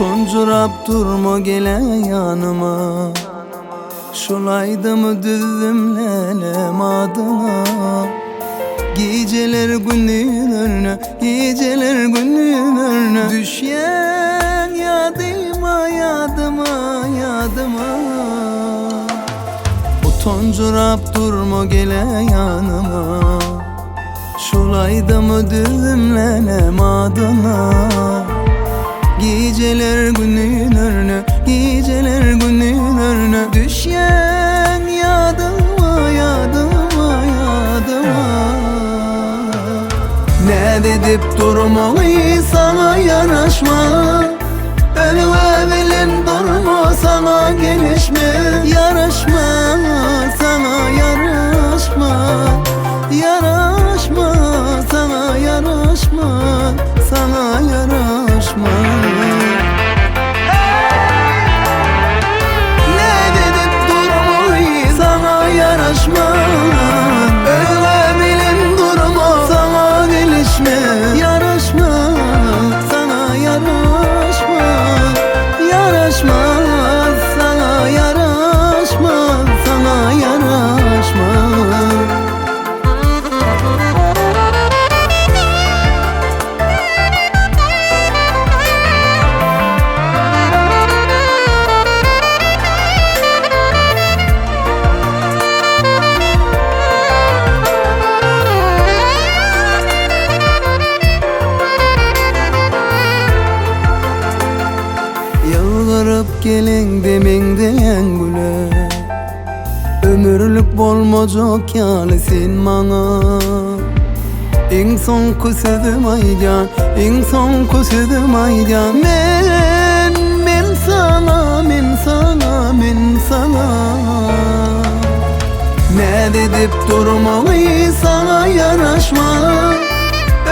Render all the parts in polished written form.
Tuncurap durma gele yanıma, şolaydı mı düzümlenem adıma. Geceler günün önüne, geceler günün önüne düşen yadıma, yadıma, yadıma. Tuncurap durma gele yanıma, şolaydı mı düzümlenem adıma. Geceler günün önüne, geceler günün önüne düşen yadıma, yadıma, yadıma. Ne dedip durma sana yanaşma, önüme bilen durma sana gelişme. Yaraşma sana, yaraşma, yaraşma sana, yaraşma sana, yaraşma. Ne dedip durma sana yaraşma, öyle bilin durma sana gelişme. Yaraşma sana, yaraşma, yaraşma sana, yaraşma sana, yaraşma. Yıldırıp gelin demingden güle, ömürlük bolmacak yani sen bana. En son kusedim aydan, en son kusedim aydan. Men sana, men sana, men sana. Ne dedip durma sana yanaşma,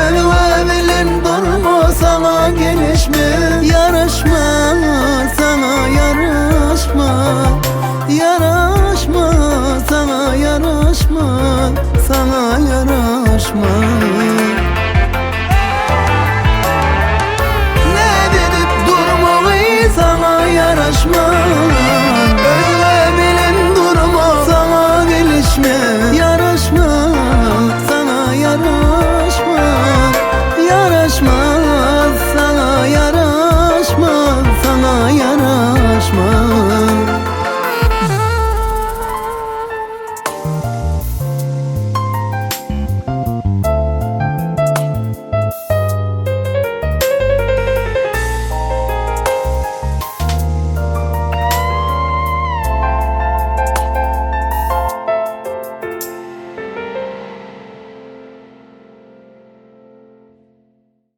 önüme bilen durma sana gelişme. Yaraşma sana, yaraşma, yaraşma sana, yaraşma sana, yaraşma.